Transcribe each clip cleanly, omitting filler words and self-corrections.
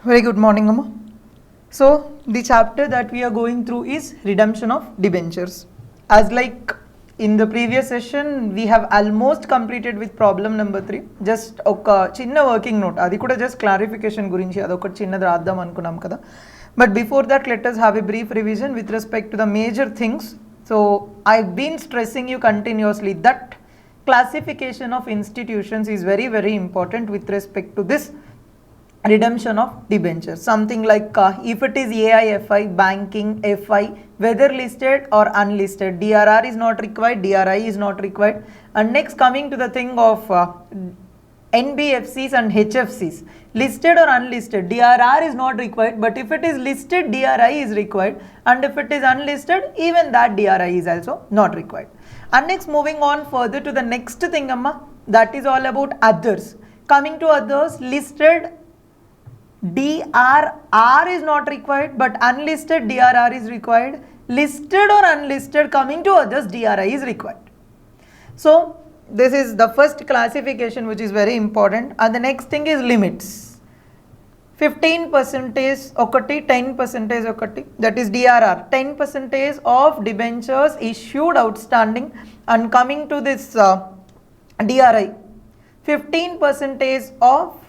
Very good morning, Amma. So, the chapter that we are going through is redemption of debentures. As like in the previous session, we have almost completed with problem number 3. Just oka chinna working note. Adi kuda just clarification gurinchi adoka chinnadi raddam anukunnam kada. But before that, let us have a brief revision with respect to the major things. So, I've been stressing you continuously that classification of institutions is very, very important with respect to this redemption of debentures. Something like if it is AIFI, banking, FI, whether listed or unlisted, DRR is not required, DRI is not required. And next, coming to the thing of NBFCs and HFCs, listed or unlisted, DRR is not required, but if it is listed, DRI is required, and if it is unlisted, even that DRI is also not required. And next, moving on further to the next thing, Amma, that is all about others. Coming to others, listed DRR is not required, but unlisted DRR is required. Listed or unlisted, coming to others, DRI is required. So, this is the first classification which is very important. And the next thing is limits. 15% okati, 10% okati, that is DRR. 10% of debentures issued outstanding, and coming to this DRI, 15% of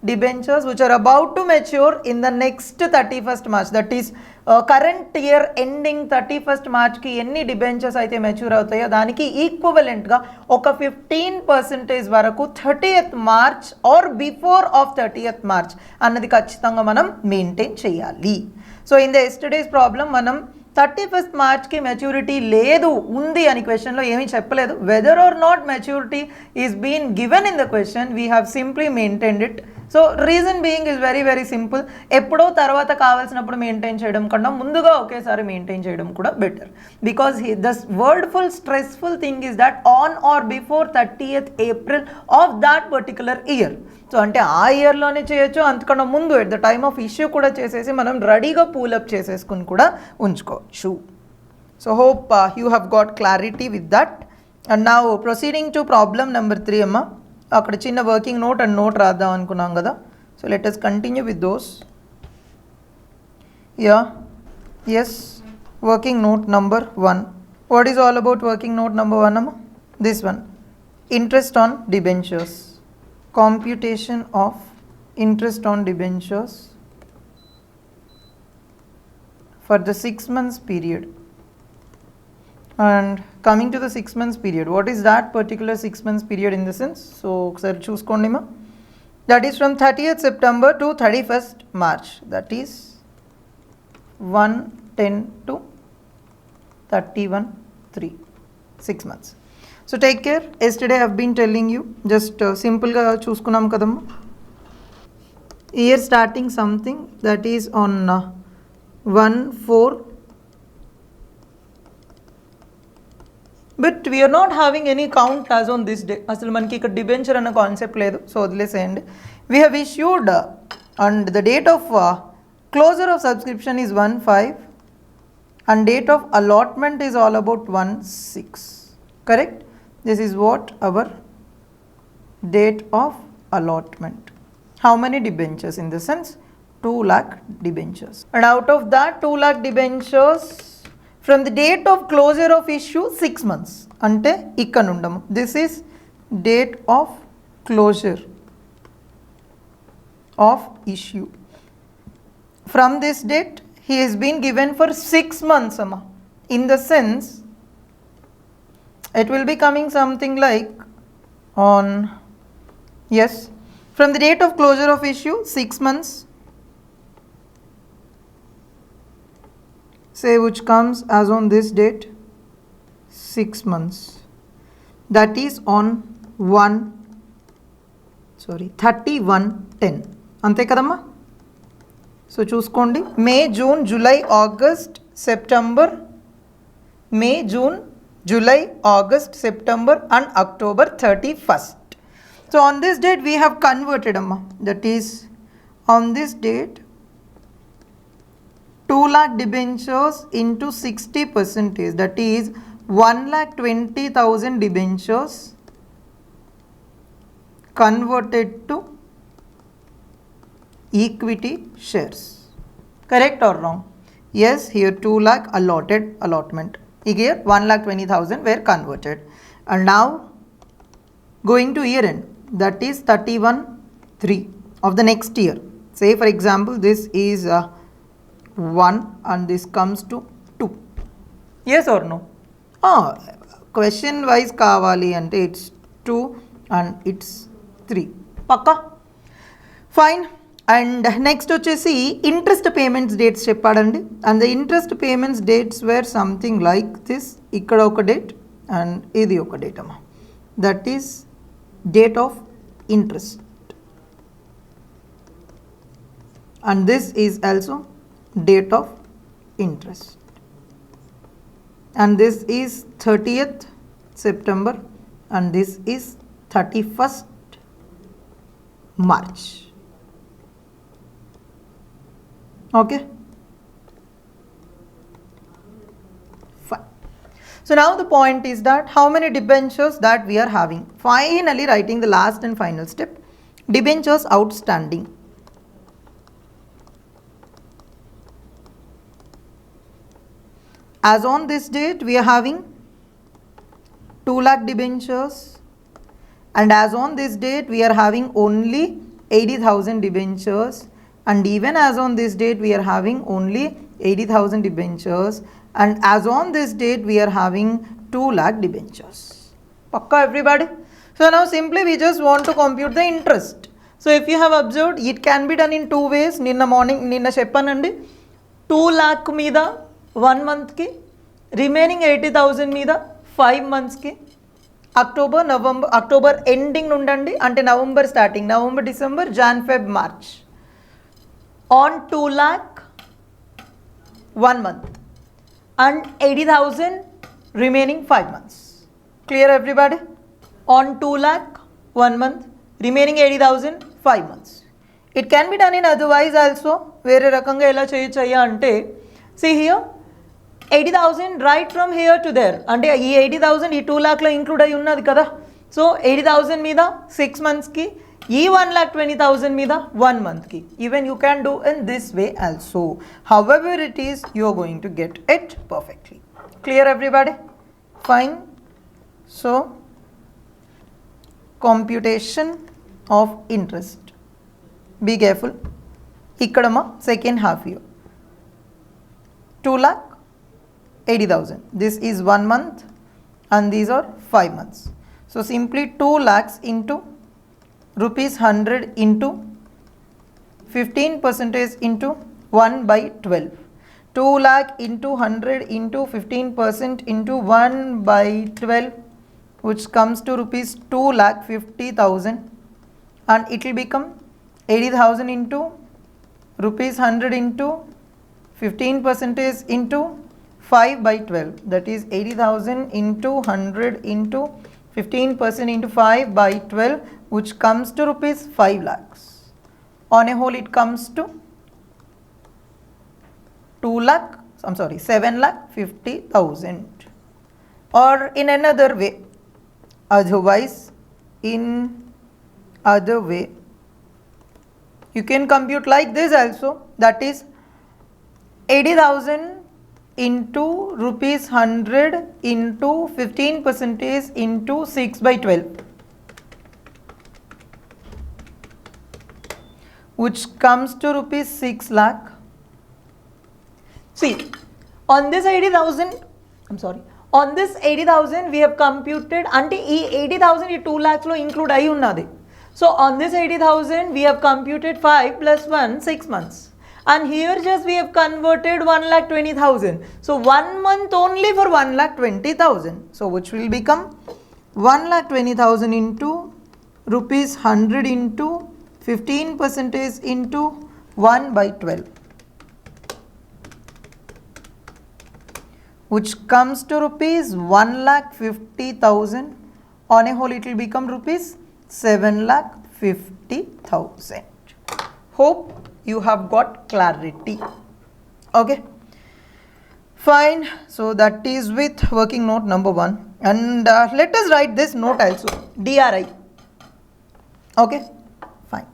debentures which are about to mature in the next 31st March, that is current year ending 31st March ki enni debentures aithe mature avutayo daniki equivalent ga oka 15% varaku 30th March or before of 30th March annadi kachithanga manam maintain cheyali. So in the yesterday's problem manam 31st March ki maturity ledu undi ani question lo emi cheppaledu. Whether or not maturity is being given in the question, we have simply maintained it. So reason being is very, very simple. ఎప్పుడో తర్వాత కావాల్సినప్పుడు maintain చేయడం కన్నా ముందుగా ఒకేసారి maintain చేయడం కూడా better. Because the వర్డ్ఫుల్ stressful thing is that on or before 30th April of that particular year. So అంటే ఆ ఇయర్లోనే చేయొచ్చు, అంతకన్నా ముందు at the time of issue కూడా చేసేసి మనం రెడీగా పూలప్ చేసేసుకుని కూడా ఉంచుకోవచ్చు. So hope you have got clarity with that. And now proceeding to problem number 3 అమ్మ. అక్కడ చిన్న వర్కింగ్ నోట్ అండ్ నోట్ రాద్దాం అనుకున్నాం కదా. So let us continue with those. Yes, working note number 1. What is all about working note number 1 అమ్మ? This one, interest on debentures, computation of interest on debentures for the 6 months period. And coming to the 6 months period, what is that particular 6 months period in the sense? So ఒకసారి చూసుకోండి మా. That is from 30th September to 31st March, that is 1/10 to 31/3, 6 months. So take care. Yesterday I have been telling you, just simple ga చూసుకున్నాం కదమ్మా. Year starting something that is on 1/4, but we are not having any count as on this day. అసలు మనకి ఇక్కడ debenture అన్న concept లేదు, so వదిలేసేయండి. We have issued and the date of closure of subscription is 1/5 and date of allotment is all about 1/6, correct? This is what our date of allotment. How many debentures in the sense? 2 lakh debentures. And out of that 2 lakh debentures, from the date of closure of issue 6 months. Ante ikkanundam. This is date of closure of issue. From this date, he has been given for 6 months, amma. In the sense, it will be coming something like on, yes, from the date of closure of issue 6 months, say which comes as on this date 6 months, that is on 31/10 అంతే కదమ్మా. So చూసుకోండి, May June July August September, May June July, August, September and October 31st. So on this date we have converted, amma, that is on this date 2 lakh debentures into 60%, that is 1,20,000 debentures converted to equity shares. Correct or wrong? Yes, here 2 lakh allotment. Here 1,20,000 were converted. And now going to year end, that is 31/3 of the next year. Say for example, this is 1 and this comes to 2. Yes or no? Question wise kavali ante it's 2 and it's 3. Pakka? Fine. And next వచ్చేసి interest payments dates చెప్పాడండి, and the interest payments dates were something like this. ఇక్కడ ఒక date and ఇది ఒక date అమ్మా, that is date of interest, and this is also date of interest, and this is 30th September and this is 31st March. Okay, fine. So now the point is that how many debentures that we are having. Finally writing the last and final step, debentures outstanding. As on this date we are having 2 lakh debentures, and as on this date we are having only 80,000 debentures, and even as on this date we are having only 80,000 debentures, and as on this date we are having 2 lakh debentures. Pakka everybody? So now simply we just want to compute the interest. So if you have observed, it can be done in 2 ways. Ninna cheppanandi 2 lakh meeda 1 month ki, remaining 80,000 meeda 5 months ki. October ending nundandi ante November starting, November, December, Jan, Feb, March. On 2 lakh 1 month and 80,000 remaining 5 months. Clear everybody? On 2 lakh 1 month, remaining 80,000 5 months. It can be done in otherwise also. Vere rakanga ela cheyachaya ante, see here 80,000 right from here to there, ante ee 80,000 ee 2 lakh lo include ayi unnadi kada. So 80,000 meeda 6 months ki, ee 1,20,000 meeda 1 month ki. Even you can do in this way also. However it is, you are going to get it perfectly. Clear everybody? Fine. So computation of interest, be careful. Ikkadama second half year 2 lakh 80,000. This is 1 month and these are 5 months. So simply 2 lakhs into rupees 100 into 15% into 1 by 12. 2 lakh into 100 into 15% into 1 by 12, which comes to rupees 2,50,000, and it will become 80,000 into rupees 100 into 15% into 5 by 12, that is 80,000 into 100 into 15% into 5 by 12, which comes to rupees 5 lakhs. On a whole it comes to 7,50,000. Or in another way, you can compute like this also, that is 80,000 into rupees 100 into 15% into 6 by 12, which comes to rupees 6 lakh. See, on this 80,000, on this 80,000 we have computed, ante ee 80,000 ee 2 lakhs lo include ayi unnadi. So on this 80,000 we have computed 5 plus 1 6 months, and here just we have converted 1,20,000. So 1 month only for 1,20,000. So which will become 1,20,000 into rupees 100 into 15% into 1 by 12, which comes to rupees 1,50,000. On a whole it will become rupees 7,50,000. Hope you have got clarity. Okay, fine. So that is with working note number 1, and let us write this note also, DRI. Okay, fine.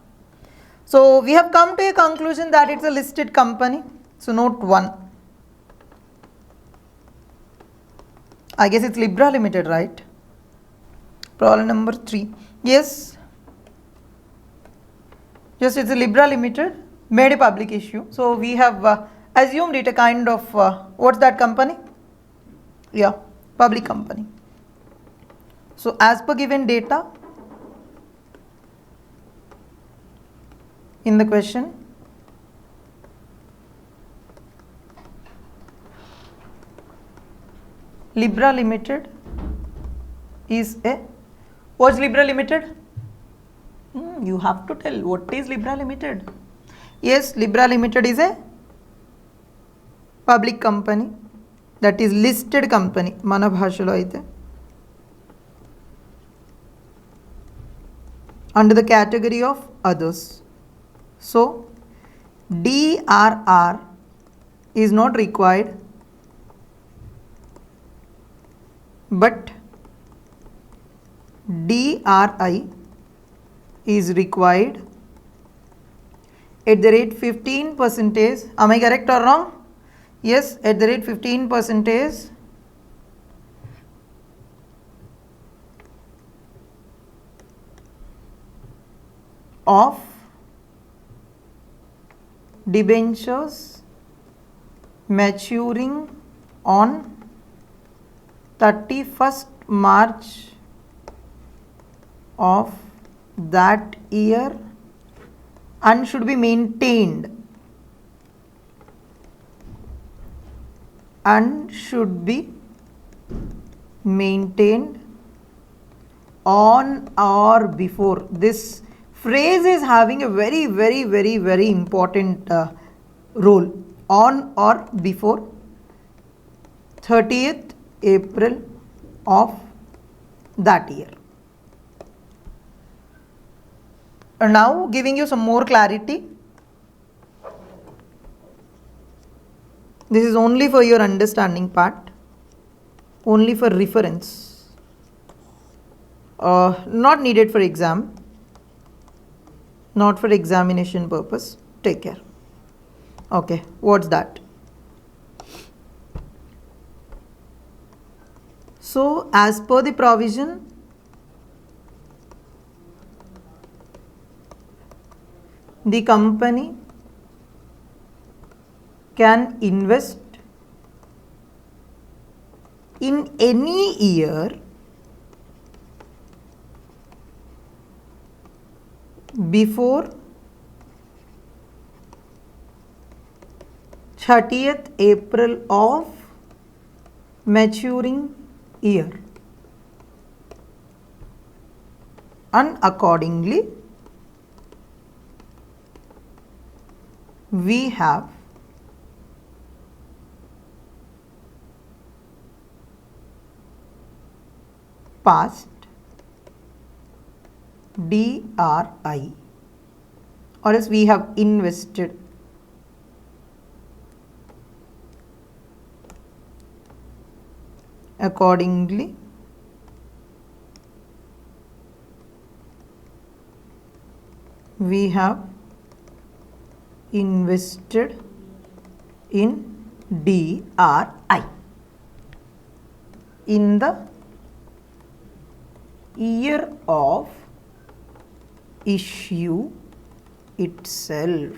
So we have come to a conclusion that it's a listed company. So note 1. I guess it's Libra Limited, right? Problem number 3. Yes. Just it's a Libra Limited, made a public issue. So we have assumed it a kind of, what's that company? Yeah, public company. So as per given data in the question, Libra Limited is a, what's Libra Limited? You have to tell what is Libra Limited. Yes, Libra Limited is a public company, that is listed company. Mana bhashalo aithe under the category of others. So DRR is not required, but DRI is required at the rate 15%. Am I correct or wrong? Yes, at the rate 15% of debentures maturing on 31st March of that year and should be maintained on or before. This phrase is having a very important role. On or before 30th April of that year. And now giving you some more clarity. This is only for your understanding part, only for reference, not needed for exam, not for examination purpose. Take care. Okay, what's that? So as per the provision, the company can invest in any year before 30th April of maturing year, and accordingly we have passed DRI, or else we have invested accordingly we have invested in DRI in the year of issue itself.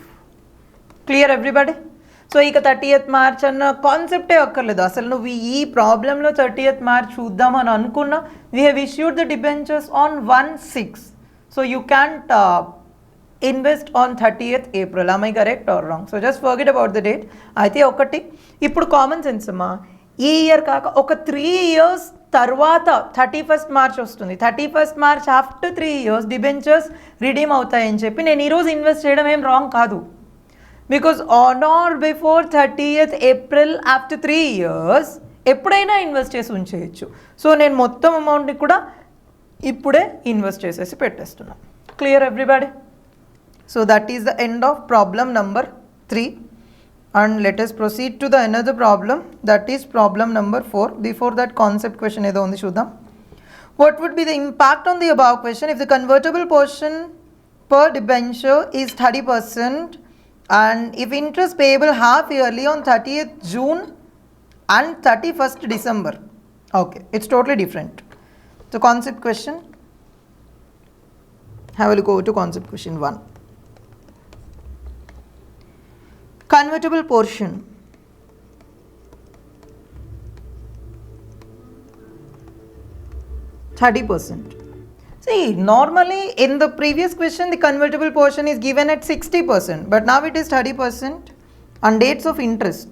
Clear everybody? So ఇక 30th March అన్న కాన్సెప్టే అక్కర్లేదు. అసలు నువ్వు ఈ ప్రాబ్లంలో 30th March చూద్దామని అనుకున్నా, we have issued the debentures on 1/6. So you can't invest on 30th April. am I correct or wrong? So just forget about the date. అయితే ఒకటి ఇప్పుడు కామన్ సెన్స్ అమ్మా, ఈ ఇయర్ కాక ఒక 3 years తర్వాత 31st March వస్తుంది. 31st March after 3 years debentures redeem అవుతాయని చెప్పి నేను ఈరోజు ఇన్వెస్ట్ చేయడం ఏం రాంగ్ కాదు. Because on or before 30th April after 3 years ఎప్పుడైనా ఇన్వెస్ట్ చేసి ఉంచేయచ్చు. సో నేను మొత్తం అమౌంట్ని కూడా ఇప్పుడే ఇన్వెస్ట్ చేసేసి పెట్టేస్తున్నాను. Clear everybody? So that is the end of problem number 3. And let us proceed to the another problem, that is problem number 4. Before that, concept question edo undi chuddam. What would be the impact on the above question if the convertible portion per debenture is 30%, and if interest payable half yearly on 30th June and 31st December. Okay, it's totally different. So concept question, I will go to concept question 1. Convertible portion. %30. See, normally in the previous question the convertible portion is given at 60%, but now it is 30% on dates of interest.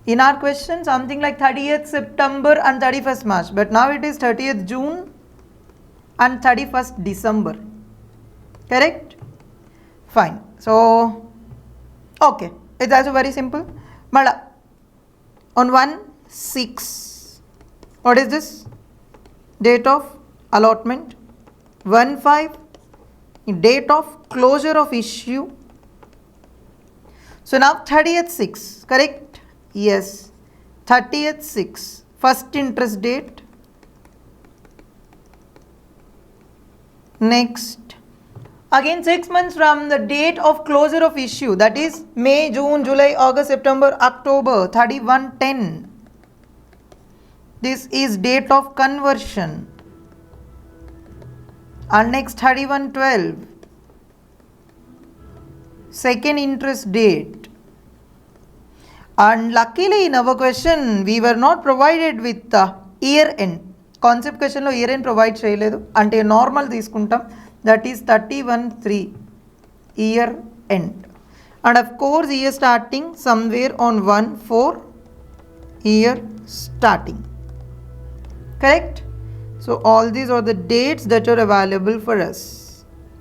In our question something like 30th September and 31st March, but now it is 30th June and 31st December. Correct? Fine. So, okay, it's also very simple. Mala, on 1/6, what is this? Date of allotment. 1/5, date of closure of issue. So now 30th 6, correct? Yes, 30th 6, first interest date. Next, again 6 months from the date of closure of issue, that is May, June, July, August, September, October, 31/10. This is date of conversion. And next 31/12, second interest date. And luckily in our question we were not provided with the year end. Concept question lo year end provide cheyaledu, ante normal తీసుకుంటాం, that is 31/3 year end. And of course year starting somewhere on 1/4 year starting. Correct? So all these are the dates that are available for us.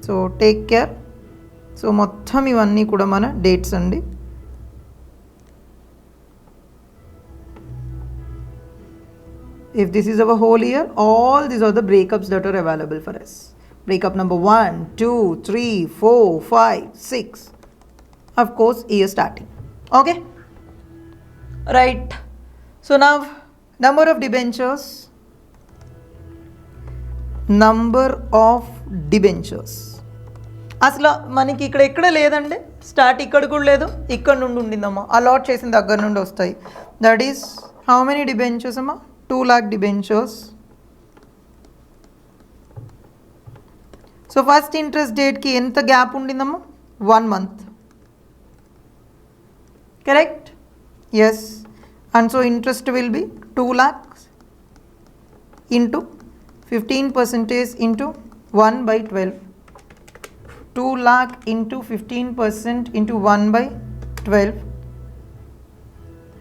So take care. So మొత్తం ఇవన్నీ కూడా మన dates అండి. If this is our whole year, all these are the breakups that are available for us. Breakup number 1, 2, 3, 4, 5, 6. Of course, year starting. Okay? Right. So now, number of debentures. Number of debentures. అసలు మనకి ఇక్కడ ఎక్కడ లేదండి, start ఇక్కడ కూడా లేదు, ఇక్కడ నుండి ఉండిందమ్మా, అలాట్ చేసిన దగ్గర నుండి వస్తాయి. That is how many debentures అమ్మా? 2 lakh debentures. So first interest డేట్కి ఎంత గ్యాప్ ఉండిందమ్మా? 1 month. Correct? Yes. And so interest will be 2 lakhs into 15% into 1/12. 2 lakh into 15% into 1/12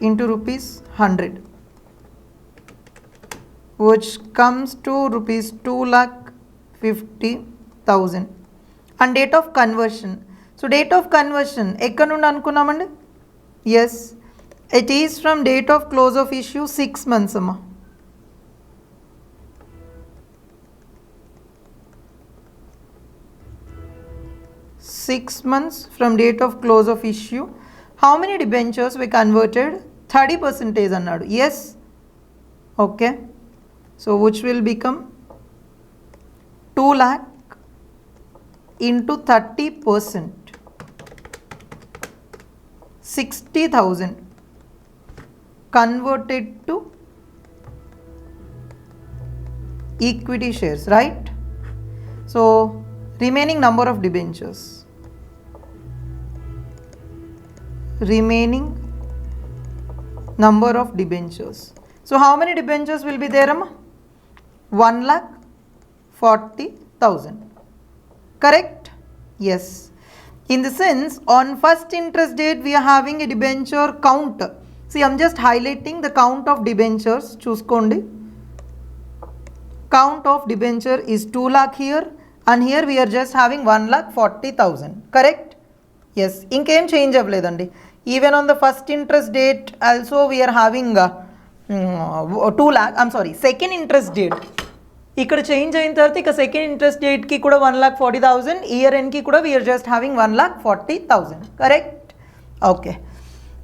into rupees 100, which comes to rupees 2,50,000. And date of conversion. So date of conversion ekkada nundi anukunnamandi? Yes, it is from date of close of issue 6 months amma. 6 months from date of close of issue. How many debentures we converted? 30% అన్నాడు. Yes. Okay. So which will become 2 lakh into 30%. 60,000 converted to equity shares, right? So remaining number of debentures. Remaining number of debentures. So how many debentures will be there, amma? 1,40,000. Correct? Yes. In the sense, on first interest date we are having a debenture count. See, I'm just highlighting the count of debentures. Chuskondi. Count of debenture is 2 lakh here, and here we are just having 1,40,000. Correct? Yes. Inkem change avledandi. Even on the first interest date also we are having 2 lakh. I'm sorry, second interest date. ఇక్కడ change అయిన తర్వాత ఇక second interest డేట్కి కూడా 1,40,000, year ఎండ్కి కూడా we are just having 1,40,000. Correct? Okay.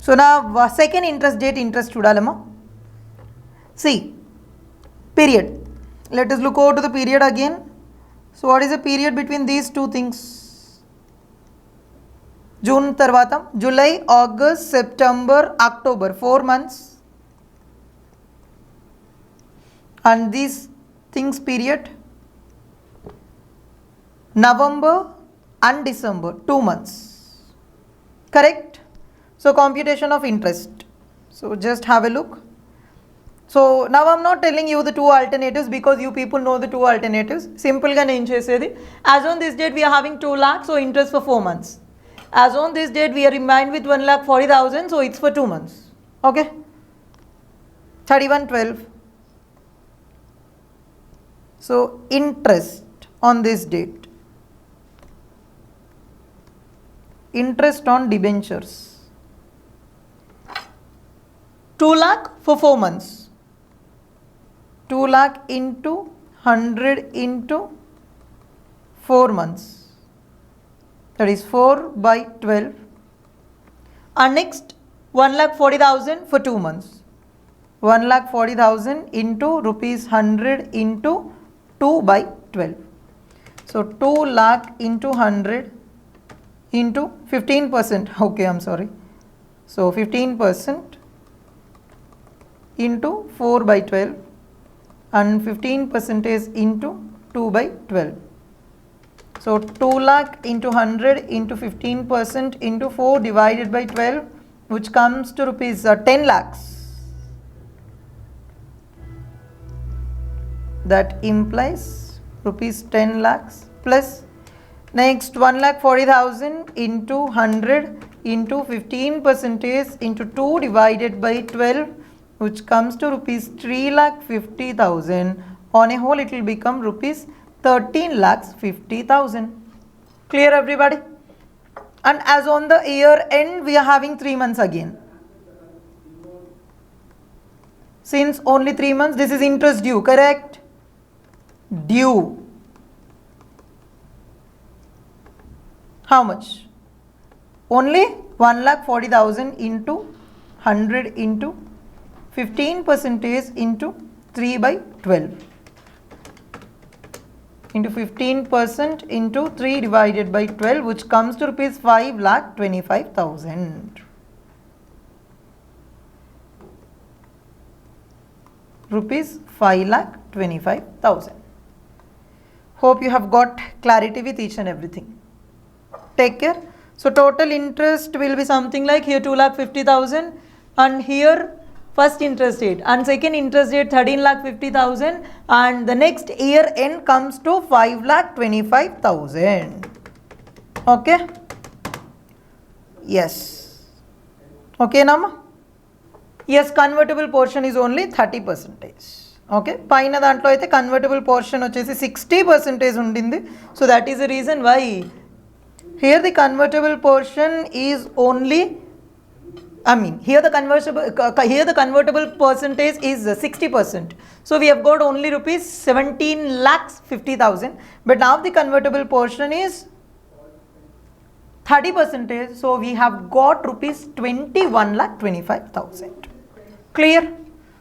So నా second interest date interest చూడాలమ్మా. సి period. Let us look over to the period again. So what is the period between these two things? June tarvata, July, August, September, October, 4 months. And these things period, November and December, 2 months. Correct? So computation of interest. So just have a look. So now I am not telling you the two alternatives because you people know the two alternatives. Simple ga name chesedi. As on this date we are having 2 lakhs, so interest for 4 months. As on this date we are remained with 1,40,000, so it's for 2 months. Okay. 31/12. So interest on this date. Interest on debentures. 2 lakh for 4 months. 2 lakh into 100 into 4 months. That is 4/12. And next 1,40,000 for 2 months. 1,40,000 into rupees 100 into 2/12. So 2 lakh into 100 into 15%. Okay, I'm sorry. So 15% into 4/12 and 15% into 2/12. So 2 lakh into 100 into 15% into 4 divided by 12, which comes to rupees 10 lakhs. That implies rupees 10 lakhs plus next 1,40,000 into 100 into 15% into 2 divided by 12, which comes to rupees 3,50,000. On a whole it will become rupees 13,50,000. Clear everybody? And as on the year end we are having 3 months again. Since only 3 months, this is interest due, correct? Due. How much? Only 1,40,000 into 100 into 15% into 3/12 into 15% into 3 divided by 12, which comes to rupees 5,25,000. Rupees 5,25,000. Hope you have got clarity with each and everything. Take care. So total interest will be something like here 2,50,000 and here first interest date and second interest date 13,50,000 and the next year end comes to 5,25,000. Okay. Yes. Okay, Nama? Yes, convertible portion is only 30%. Okay, paina dantlo aithe convertible portion vachesi 60% undindi. So that is the reason why here the convertible portion is only, here the convertible percentage is 60%. So we have got only rupees 17,50,000, but now the convertible portion is 30%. So we have got rupees 21,25,000. Clear?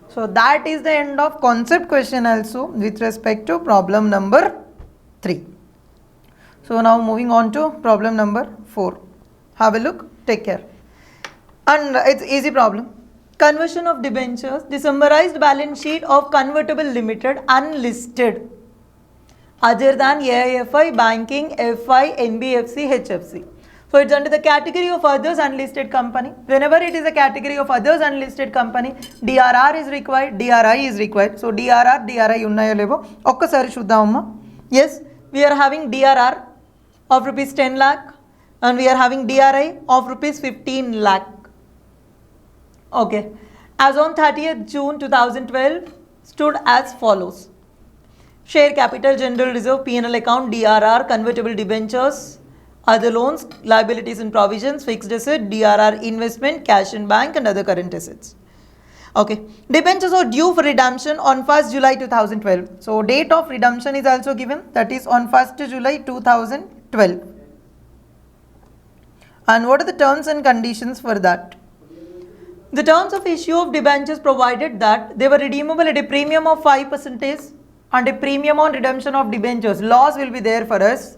So that is the end of concept question also with respect to problem number 3. So now moving on to problem number 4. Have a look. Take care. And it's easy problem. Conversion of debentures, the summarized balance sheet of Convertible Limited unlisted other than AIFI, Banking, FI, NBFC, HFC. So it's under the category of others unlisted company. Whenever it is a category of others unlisted company, DRR is required, DRI is required. So DRR, DRI unnayo levo okkasari chuddamma. Yes, we are having DRR of rupees 10 lakh and we are having DRI of rupees 15 lakh. Okay, as on 30th June 2012 stood as follows. Share capital, general reserve, P&L account, DRR, convertible debentures, other loans, liabilities and provisions, fixed asset, DRR investment, cash in bank and other current assets. Okay, debentures are due for redemption on 1st July 2012. So date of redemption is also given, that is on 1st July 2012. And what are the terms and conditions for that? The terms of issue of debentures provided that they were redeemable at a premium of 5%. and a premium on redemption of debentures. Loss will be there for us.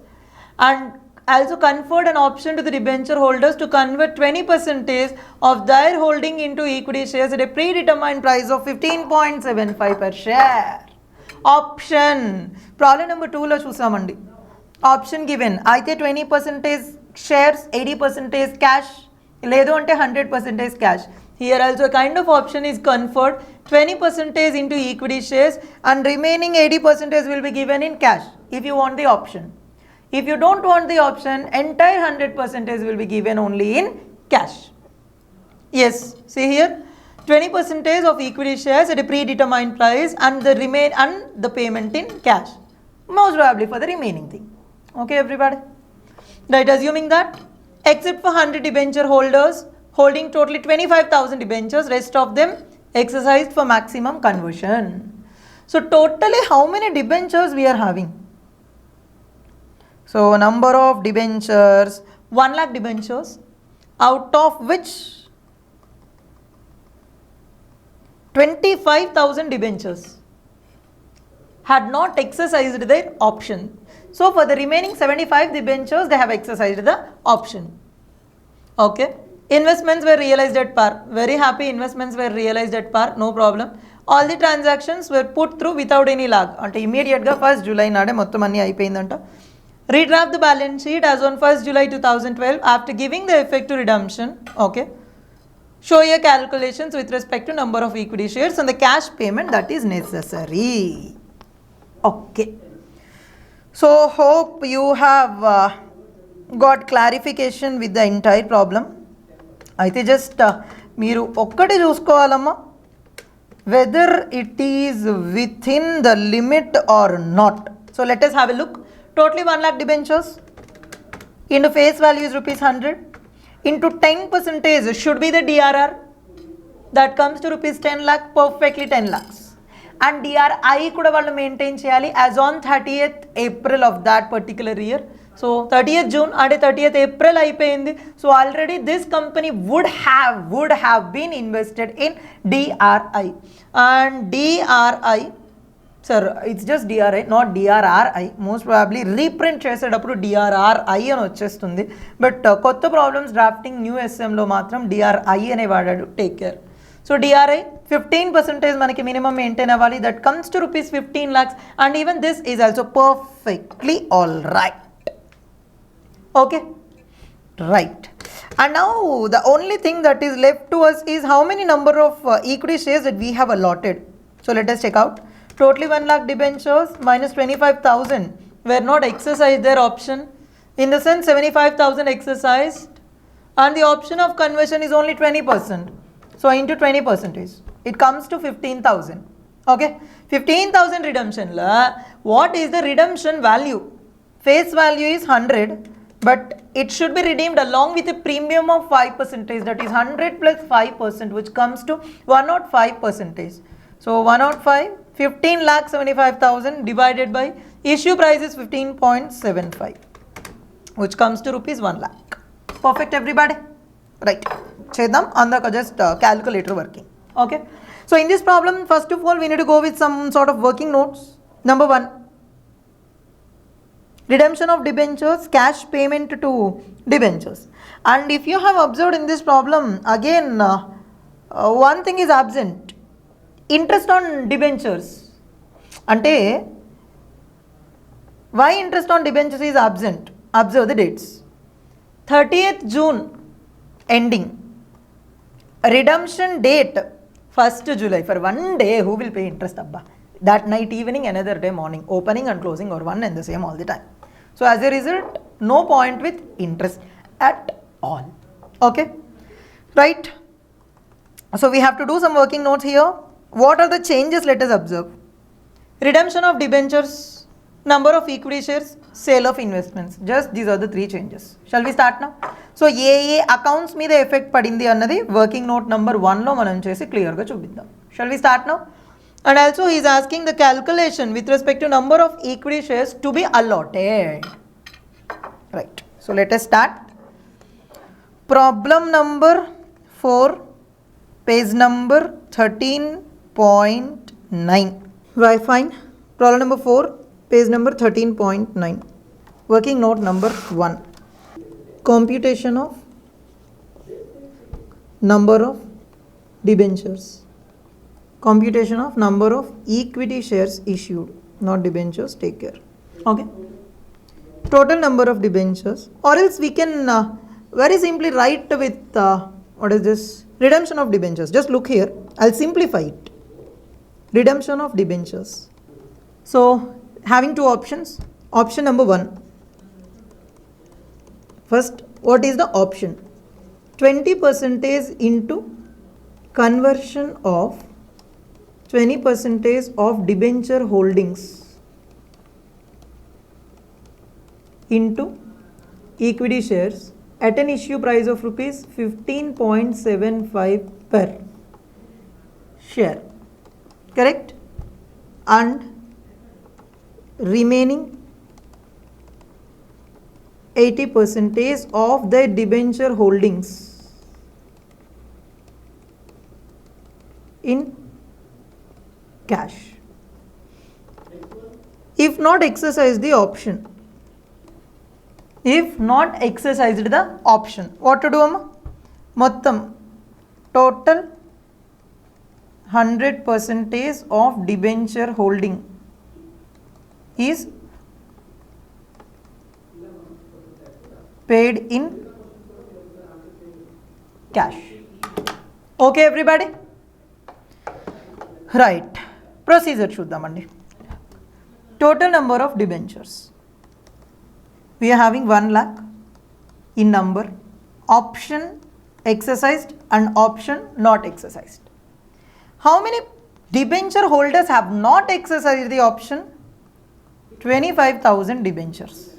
And also conferred an option to the debenture holders to convert 20% of their holding into equity shares at a predetermined price of 15.75 per share. Option. Problem number 2 lo chusamandi. Option given. Aithe 20% shares, 80% cash, ledu ante 100% cash. Here also a kind of option is conferred 20% into equity shares and remaining 80% will be given in cash if you want the option. If you don't want the option, entire 100% will be given only in cash. Yes, see here, 20% of equity shares at a predetermined price and the payment in cash. Most probably for the remaining thing. Okay, everybody? Right, assuming that, except for 100 debenture holders holding totally 25,000 debentures, rest of them exercised for maximum conversion. So totally how many debentures we are having? So number of debentures, 1 lakh debentures, out of which 25,000 debentures had not exercised their option. So for the remaining 75 debentures, they have exercised the option. Okay. Investments were realized at par. Very happy, investments were realized at par, no problem. All the transactions were put through without any lag. Ante immediate ga 1st July nade mottam anni ayipayindanta. Redraft the balance sheet as on 1st July 2012 after giving the effect to redemption. Okay. Show your calculations with respect to number of equity shares and the cash payment that is necessary. Okay. So hope you have got clarification with the entire problem. అయితే just మీరు ఒక్కటి చూసుకోవాలమ్మా, whether it is within the limit or not. So let us have a look. Totally 1 lakh debentures into face value is rupees 100 into 10% should be the DRR, that comes to rupees 10 lakh, perfectly 10 lakhs. And DRI kuda vallu maintain cheyali as on 30th April of that particular year. So 30th June and 30th April అయిపోయింది. So already this company would have been invested in DRI, and DRI, sir, it's just DRI, not DRRI. most probably reprint చేసేటప్పుడు DRRI అని వచ్చేస్తుంది, but కొత్త problems drafting new ఎస్ఎంలో మాత్రం DRI అనే వాడాడు. Take care. So DRI 15% మనకి minimum maintain అవ్వాలి, that comes to rupees 15 lakhs, and even this is also perfectly all right. Okay, right. And now the only thing that is left to us is how many number of equity shares that we have allotted. So let us check out. Totally 1 lakh debentures minus 25,000 were not exercised their option. In the sense 75,000 exercised and the option of conversion is only 20%. So into 20%, it comes to 15,000. Okay, 15,000 redemption la, what is the redemption value? Face value is 100, but it should be redeemed along with a premium of 5%, that is 100 plus 5%, which comes to 105%. So 105, 15,75,000 divided by issue price is 15.75, which comes to rupees 1 lakh. Perfect, everybody? Right. Chedam andaka just calculator working. Okay. So in this problem, first of all, we need to go with some sort of working notes. Number 1. Redemption of debentures, cash payment to debentures. And if you have observed in this problem, again, one thing is absent. Interest on debentures. Ante, why interest on debentures is absent? Observe the dates. 30th June ending. Redemption date 1st July. For 1 day, who will pay interest abba? That night, evening, another day, morning, opening and closing or one and the same all the time. So as a result, no point with interest at all. Okay, right? So we have to do some working notes here. What are the changes? Let us observe. Redemption of debentures, number of equity shares, sale of investments. Just these are the 3 changes. Shall we start now? So A accounts మీద effect పడింది అన్నది working note number 1లో మనం చేసి క్లియర్గా చూపిద్దాం. Shall we start now? And also he is asking the calculation with respect to number of equity shares to be allotted. Right. So let us start. Problem number 4, page number 13.9. Why fine? Problem number 4, page number 13.9. Working note number 1. Computation of number of debentures. Computation of number of equity shares issued, not debentures, take care. Okay. Total number of debentures, or else we can very simply write with what is this? Redemption of debentures. Just look here, I'll simplify it. Redemption of debentures. So having two options. Option number 1. First, what is the option? 20% into conversion of 20% of debenture holdings into equity shares at an issue price of rupees 15.75 per share. Correct? And remaining 80% of the debenture holdings in cash. If not exercise the option. If not exercised the option, what to do amma? Mottam total 100% of debenture holding is paid in cash. Okay everybody? Right. Procedure chuddamandi. Total number of debentures. We are having 1 lakh in number, option exercised and option not exercised. How many debenture holders have not exercised the option? 25,000 debentures.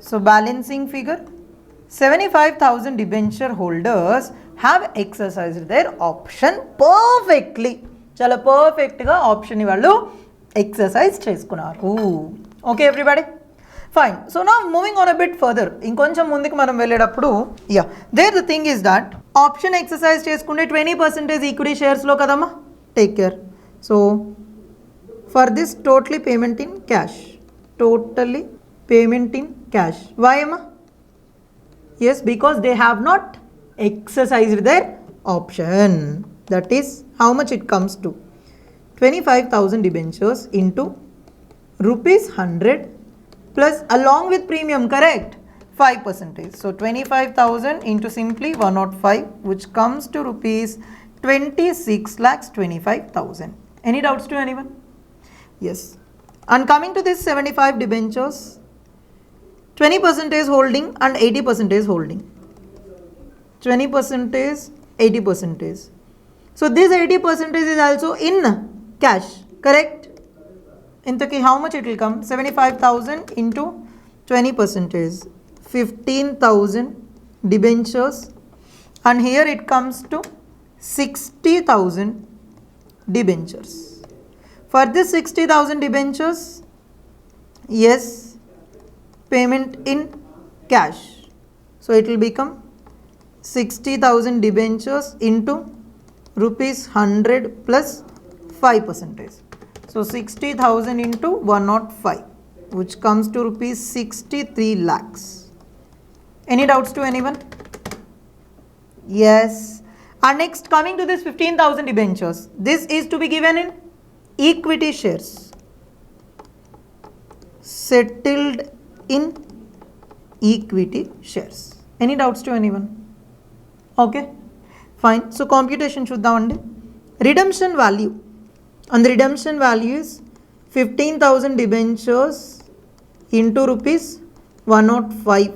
So balancing figure, 75,000 debenture holders have exercised their option perfectly. Chala perfect ga option ni vallu exercise cheskunnaru. Okay everybody? Fine. So now moving on a bit further. Inkoncham mundiki manam velledappudu, yeah, there the thing is that option exercise cheskunte 20% equity shares lo kadamma. Take care. So for this totally payment in cash. Totally payment in cash. Why amma? Yes, because they have not exercised their option. That is how much it comes to. 25,000 debentures into rupees 100 plus along with premium, correct? 5%. So 25,000 into simply 105, which comes to rupees 26,25,000. Any doubts to anyone? Yes. And coming to this 75 debentures, 20% holding and 80% holding. 20%, 80%. So this 80% is also in cash, correct? Intaki how much it will come? 75,000 into 20%, 15,000 debentures, and here it comes to 60,000 debentures. For this 60,000 debentures, yes, payment in cash. So it will become 60,000 debentures into rupees 100 plus 5%. So 60,000 into 105, which comes to rupees 63 lakhs. Any doubts to anyone? Yes. And next, coming to this 15,000 debentures, this is to be given in equity shares, settled in equity shares. Any doubts to anyone? Okay, fine. So computation chuddamandi. Redemption value, and the redemption value is 15,000 debentures into rupees 105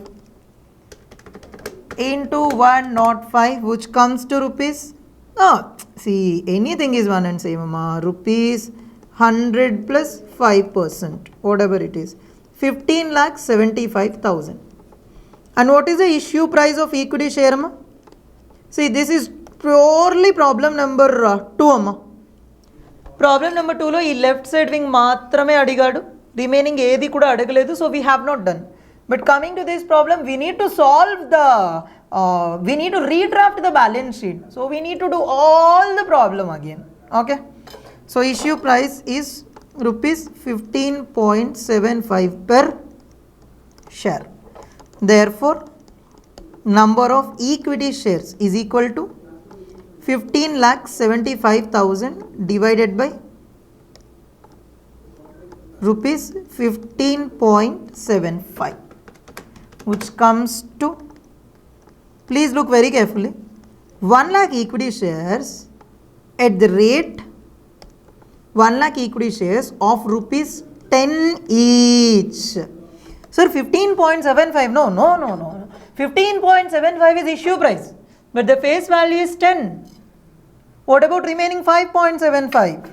into 105, which comes to rupees, see, anything is one and same, rupees 100 plus 5%, whatever it is, 15,75,000. And what is the issue price of equity share, amma? See, this is purely problem number 2, amma. Problem number 2 lo ee left side wing maatrame adigadu, remaining ఏది కూడా అడగలేదు, so we have not done. But coming to this problem, we need to solve the we need to redraft the balance sheet, so we need to do all the problem again. Okay, so issue price is rupees 15.75 per share. Therefore, number of equity shares is equal to 15,75,000 divided by rupees 15.75, which comes to, please look very carefully, 1 lakh equity shares at the rate 1 lakh equity shares of rupees 10 each. Sir, 15.75, no. 15.75 is issue price, but the face value is 10. What about remaining 5.75?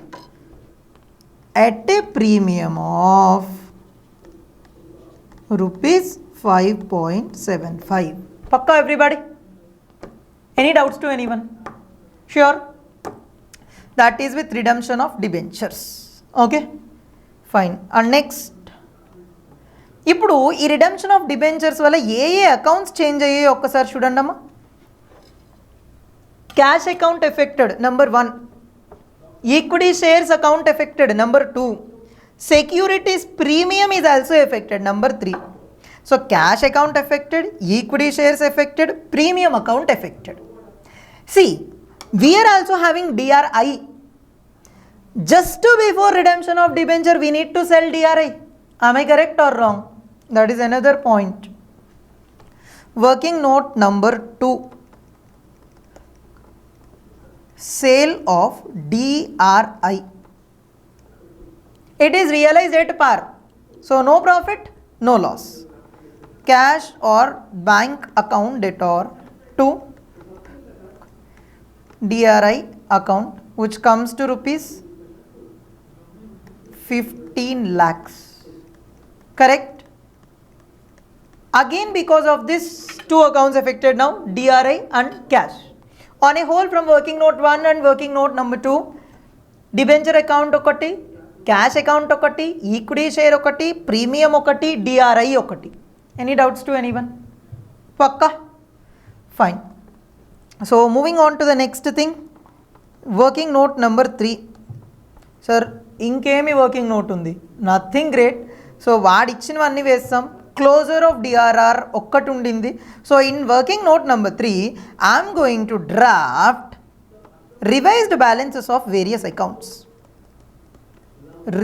At a premium of rupees 5.75. Pakka everybody? Any doubts to anyone? Sure? That is with redemption of debentures. Okay? Fine. And next. ఇప్పుడు ఈ redemption of debentures వల్ల ఏ accounts change అయ్యాయి ఒక్కసారి చూడండి అమ్మా. Cash account affected number 1, equity shares account affected number 2, securities premium is also affected number 3. So cash account affected, equity shares affected, premium account affected. See we are also having DRI. Just before redemption of debenture we need to sell DRI. Am I correct or wrong? That is another point. Working note number 2, sale of DRI. It is realized at par, so no profit, no loss. Cash or bank account debtor to DRI account, which comes to rupees 15 lakhs. Correct? Again, because of this, 2 accounts affected now, DRI and cash. On a whole, from working note 1 and working note number 2, debenture account okati, cash account okati, equity share okati, premium okati, DRI okati. Any doubts to anyone? Pakka? Fine. So moving on to the next thing, working note number 3. Sir, ఇంకేమి working note ఉంది? Nothing great. So వాడు ఇచ్చినవన్నీ వేస్తాం. Closure of DRR ఒక్కటి ఉండింది. So in working note number 3 I'm going to draft revised balances of various accounts.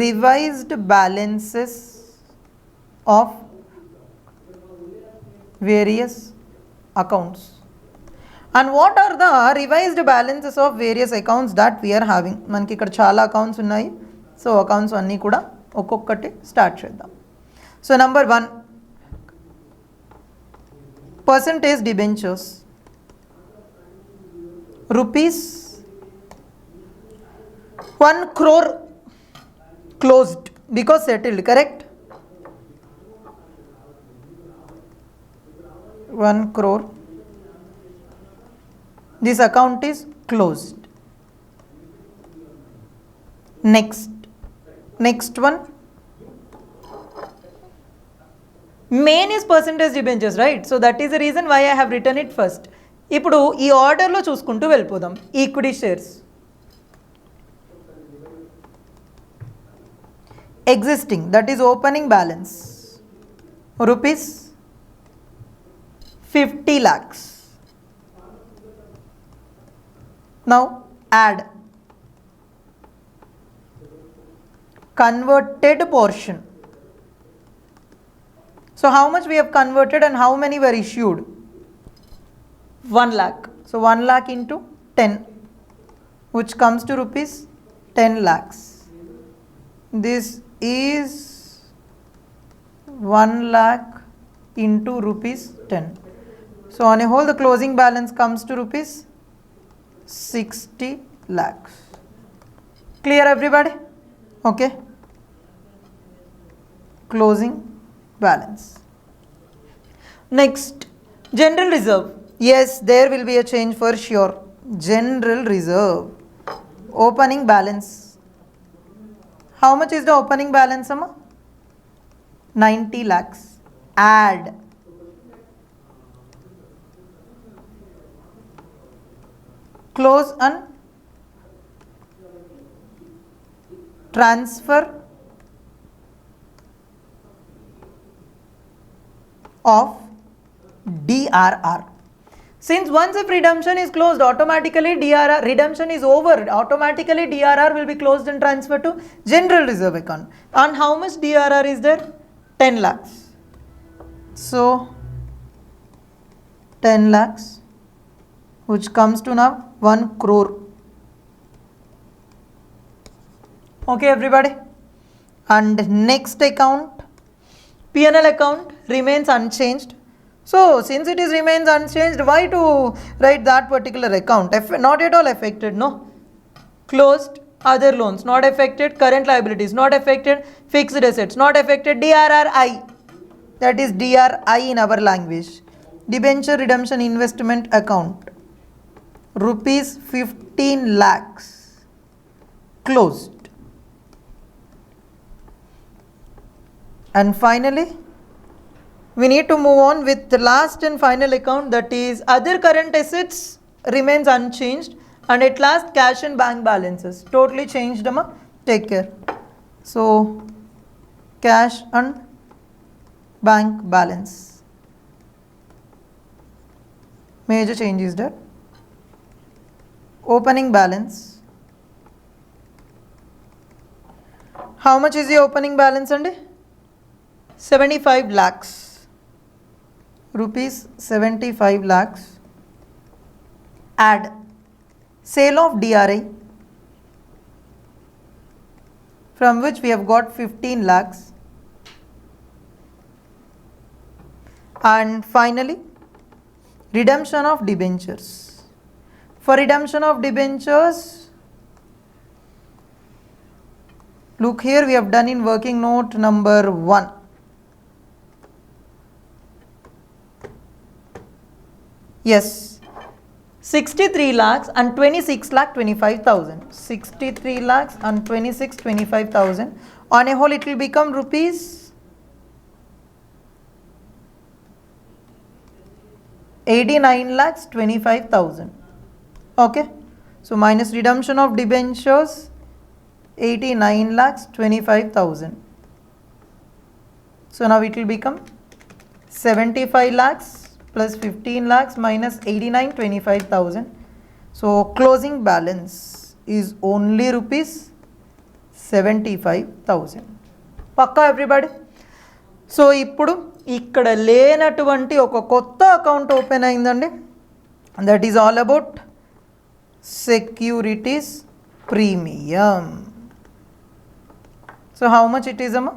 Revised balances of various accounts. And what are the revised balances of various accounts that we are having? మనకి ఇక్కడ చాలా accounts ఉన్నాయి. So accounts అన్నీ కూడా ఒక్కొక్కటి start చేద్దాం. So number 1, percentage debentures rupees 1 crore closed because settled, correct? 1 crore. This account is closed. Next one, main is percentage debentures, right? So that is the reason why I have written it first. ఇప్పుడు ఈ ఆర్డర్లో చూసుకుంటూ వెళ్ళిపోదాం. Equity shares existing, that is opening balance, rupees 50 lakhs. Now add converted portion. So how much we have converted and how many were issued? 1 lakh. So 1 lakh into 10, which comes to rupees 10 lakhs. This is 1 lakh into rupees 10. So on a whole, the closing balance comes to rupees 60 lakhs. Clear everybody? Okay. Closing balance. Next, general reserve. Yes, there will be a change for sure. General reserve. Opening balance. How much is the opening balance, Amma? 90 lakhs. Add. Close and transfer of DRR. Since once if redemption is closed, automatically DRR, redemption is over, automatically DRR will be closed and transferred to general reserve account. And how much DRR is there? 10 lakhs. So 10 lakhs, which comes to now 1 crore. Okay, everybody. And next account, P&L account remains unchanged. So since it is remains unchanged, why to write that particular account? Not at all affected, no. Closed. Other loans not affected, current liabilities not affected, fixed assets not affected, DRRI, that is DRI in our language, debenture redemption investment account, rupees 15 lakhs, closed. And finally, we need to move on with the last and final account, that is other current assets remains unchanged, and at last cash and bank balances totally changed, amma. Take care. So cash and bank balance, major change is there. Opening balance, how much is the opening balance? And 75 lakhs, rupees 75 lakhs. Add sale of DRI, from which we have got 15 lakhs. And finally, redemption of debentures. For redemption of debentures, look here, we have done in working note number 1. Yes, 63 lakhs and 26 lakh 25,000. 63 lakhs and 25,000. On a whole, it will become rupees 89 lakhs 25,000. Okay. So minus redemption of debentures, 89 lakhs 25,000. So now it will become 75 lakhs plus 15 lakhs minus 89, 25,000. So closing balance is only rupees 75,000. Pakka everybody? So ఇప్పుడు ఇక్కడ లేనటువంటి ఒక కొత్త account open అయిందండి. That is all about securities premium. So how much it is అమ్మా?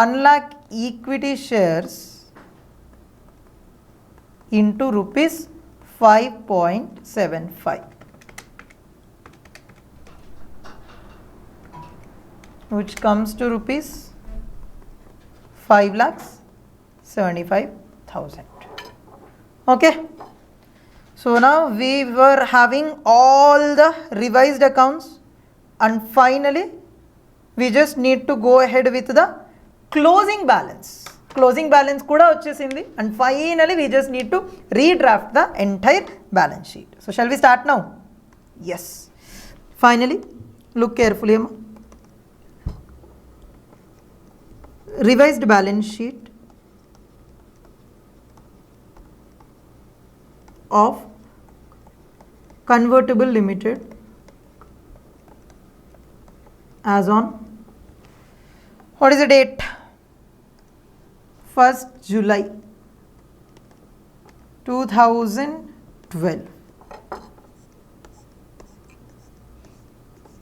1 lakh equity shares into rupees 5.75, which comes to rupees 5,75,000. Okay. So now we were having all the revised accounts, and finally we just need to go ahead with the closing balance. Closing balance kuda vachesindi, and finally we just need to redraft the entire balance sheet. So shall we start now? Yes. Finally, look carefully. Revised balance sheet of Convertible Limited as on, what is the date? 1st July 2012.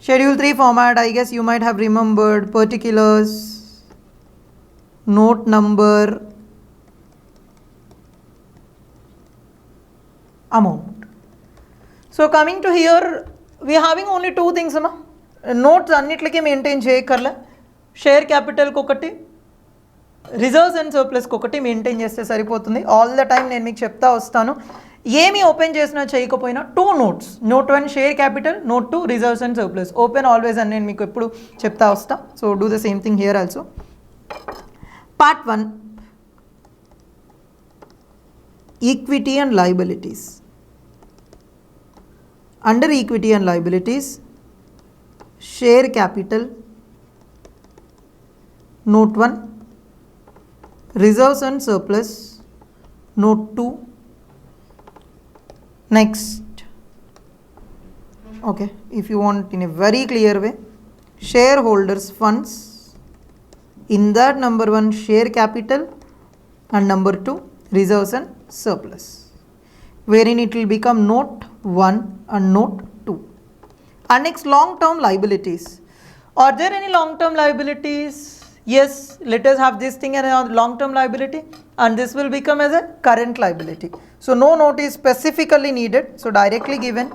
Schedule 3 format, I guess you might have remembered particulars, note number, amount. So coming to here, we are having only two things, amma. Notes annitliki maintain cheyakarla. Share capital kokati, reserves and surplus ఒకటి maintain చేస్తే సరిపోతుంది. All the time నేను మీకు చెప్తా వస్తాను. ఏమి open చేసినా చేయకపోయినా 2 notes, note 1 share capital, note 2 reserves and surplus open always అని నేను మీకు ఎప్పుడు చెప్తా వస్తా. So do the same thing here also. Part 1, equity and liabilities. Under equity and liabilities, share capital, note 1 reserves and surplus, note 2. Next, okay, if you want in a very clear way, shareholders funds, in that number 1 share capital and number 2 reserves and surplus, wherein it will become note 1 and note 2. And next, long term liabilities. Are there any long term liabilities? Yes, let us have this thing as a long term liability, and this will become as a current liability. So no note is specifically needed, so directly given.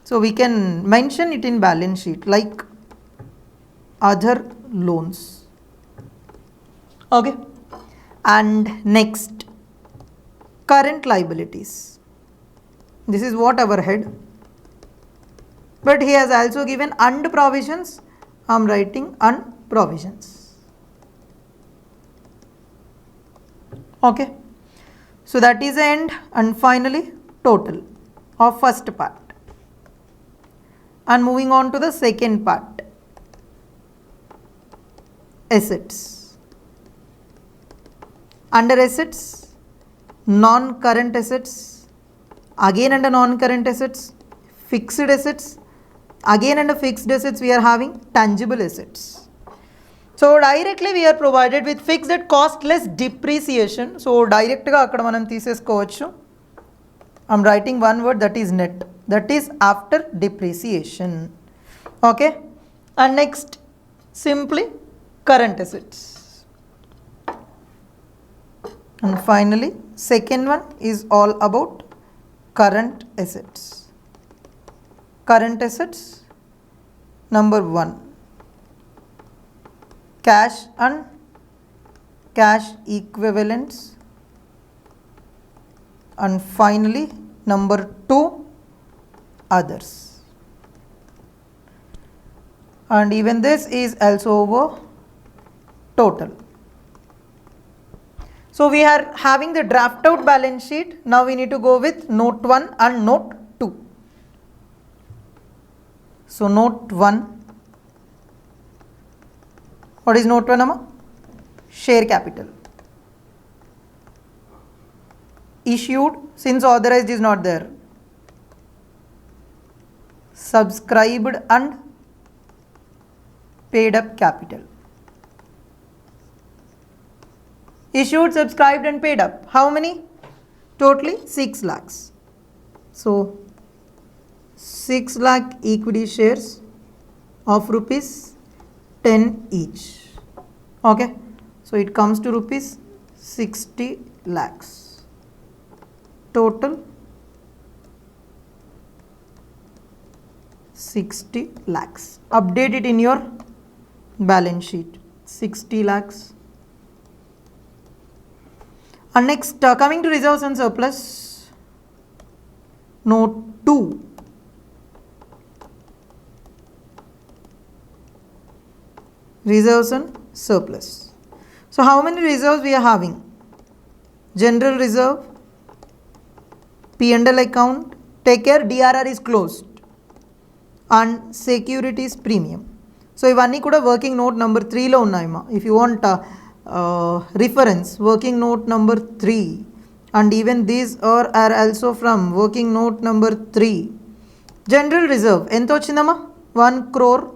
So we can mention it in balance sheet like other loans. Okay. And next, current liabilities. This is what our head. But he has also given and provisions. I am writing and provisions. Okay. So that is the end, and finally total of first part. And moving on to the second part, assets. Under assets, non-current assets, again under non-current assets, fixed assets, again under fixed assets we are having tangible assets. So directly we are provided with fixed at cost less depreciation. So direct ga akkada manam teesesukovachu. I am writing one word, that is net, that is after depreciation. Okay. And next, simply current assets. And finally, second one is all about current assets. Current assets, number 1, cash and cash equivalents, and finally number 2, others. And even this is also over total. So we are having the draft out balance sheet. Now we need to go with note 1 and note 2. So note 1, what is note 1 amma? Share capital. Issued, since authorized is not there. Subscribed and paid up capital. Issued, subscribed and paid up. How many? Totally 6 lakhs. So 6 lakh equity shares of rupees 10 each. Okay. So it comes to rupees 60 lakhs. Total 60 lakhs. Update it in your balance sheet. 60 lakhs. And next, coming to reserves and surplus, note 2. Reserves and surplus. So how many reserves we are having? General reserve, P&L account, take care, DRR is closed, and securities premium. So ivanni kuda working note number 3 lo unnayima. If you want reference, working note number 3, and even these are also from working note number 3. General reserve ento ochindamma? 1 crore.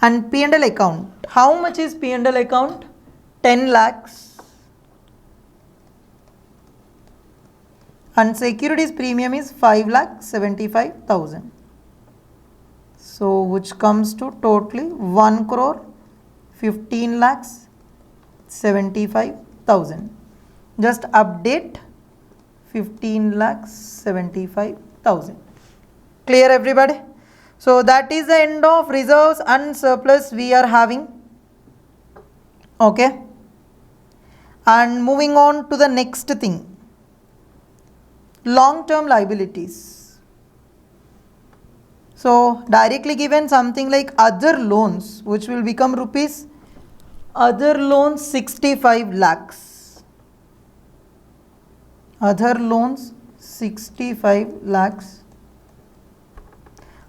And P&L account, how much is P&L account? 10 lakhs. And securities premium is 5,75,000. So which comes to totally 1 crore 15 lakhs 75,000. Just update 15 lakhs 75,000. Clear everybody? So that is the end of reserves and surplus we are having. Okay. And moving on to the next thing, long term liabilities. So directly given something like other loans, which will become rupees, other loans 65 lakhs. Other loans 65 lakhs.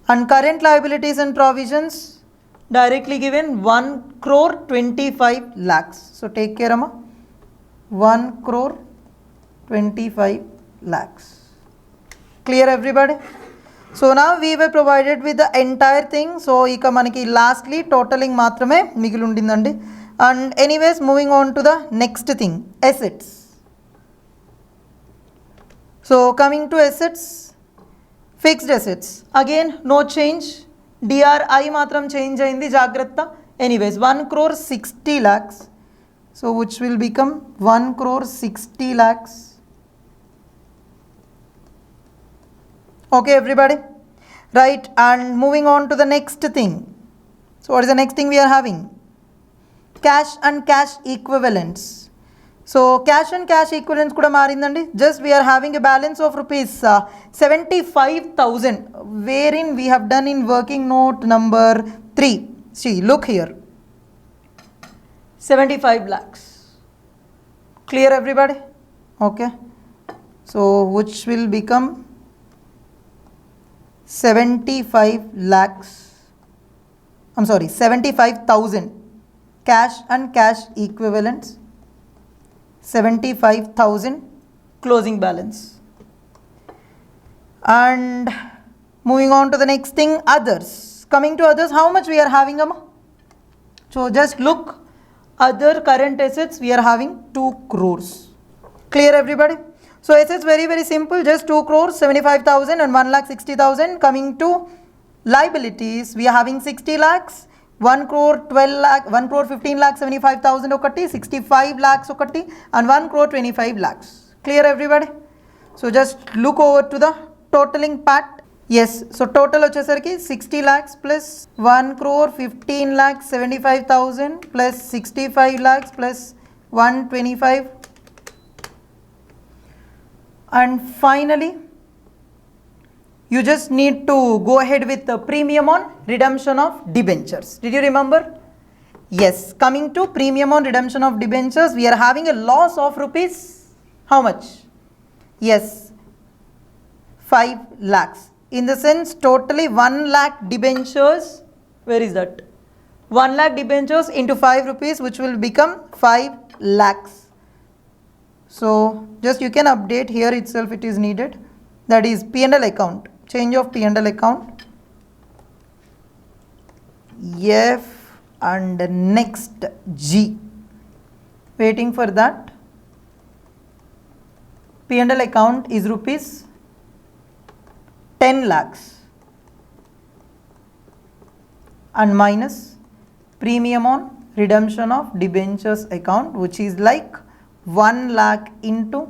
And current liabilities and provisions, directly given 1 crore 25 lakhs. So take care, Amma. 1 crore 25 lakhs. Clear everybody? So now we were provided with the entire thing. So ika manaki lastly totaling matrame migili undindandi. And anyways, moving on to the next thing, assets. So coming to assets, fixed assets. Again, no change. DRI matram change ayindi, jagratta. Anyways, 1 crore 60 lakhs. So which will become 1 crore 60 lakhs. Okay, everybody. Right, and moving on to the next thing. So what is the next thing we are having? Cash and cash equivalents. So cash and cash equivalents kuda marindandi. Just we are having a balance of rupees 75,000, wherein we have done in working note number 3. See, look here. 75 lakhs. Clear everybody? Okay. So which will become 75 lakhs. I'm sorry, 75,000. Cash and cash equivalents, 75,000 closing balance. And moving on to the next thing, others. Coming to others, how much we are having, Amma? So just look, other current assets we are having 2 crores. Clear everybody? So assets very simple, just 2 crores, 75,000 and 1,60,000. Coming to liabilities, we are having 60 lakhs. 1 crore 12 lakh, 1 crore 15 lakh 75,000 okati, 65 lakhs okati, and 1 crore 25 lakhs. Clear everybody? So just look over to the totaling part. Yes, so total vachesariki 60 lakhs plus 1 crore 15 lakh 75,000 plus 65 lakhs plus 125. And finally, you just need to go ahead with the premium on redemption of debentures. Did you remember? Yes, coming to premium on redemption of debentures, we are having a loss of rupees, how much? Yes, 5 lakhs. In the sense, totally 1 lakh debentures, where is that? 1 lakh debentures into 5 rupees, which will become 5 lakhs. So, just you can update here itself, it is needed. That is P&L account. Change of P&L account, F and next G. Waiting for that. P&L account is rupees 10 lakhs and minus premium on redemption of debentures account, which is like 1 lakh into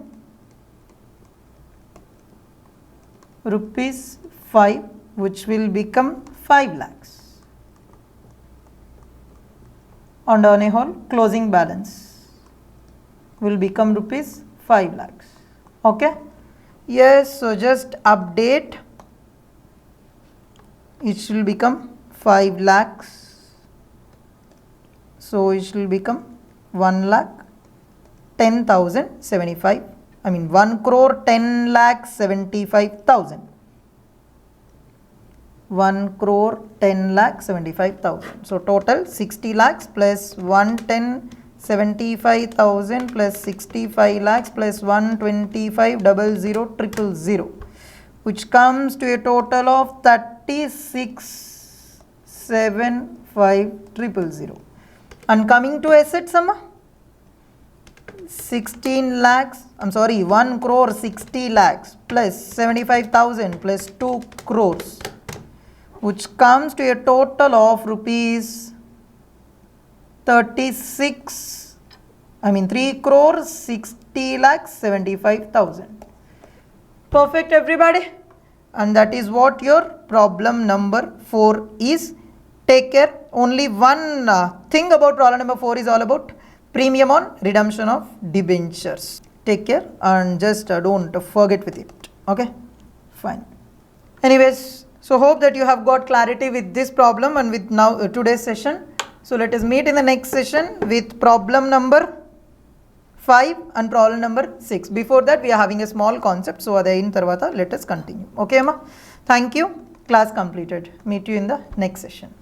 rupees 5, which will become 5 lakhs. And on a whole, closing balance will become rupees 5 lakhs. Okay? Yes, so just update. It will become 5 lakhs. So it will become 1 lakh 10,075. I mean 1 crore 10 lakh 75,000. 1 crore 10 lakh 75,000. So total 60 lakhs plus 110 75,000 plus 65 lakhs plus 125 000000, which comes to a total of 36,750,000. And coming to assets, Amma, 16 lakhs, I'm sorry, 1 crore 60 lakhs plus 75,000 plus 2 crores, which comes to a total of rupees 3 crore 60 lakhs 75,000. Perfect everybody? And that is what your problem number 4 is. Take care. Only one thing about problem number 4 is all about premium on redemption of debentures. Take care and just don't forget with it. Okay, fine. Anyways, so hope that you have got clarity with this problem and with now today's session. So let us meet in the next session with problem number 5 and problem number 6. Before that, we are having a small concept. So in tarvata let us continue. Okay, Amma. Thank you. Class completed. Meet you in the next session.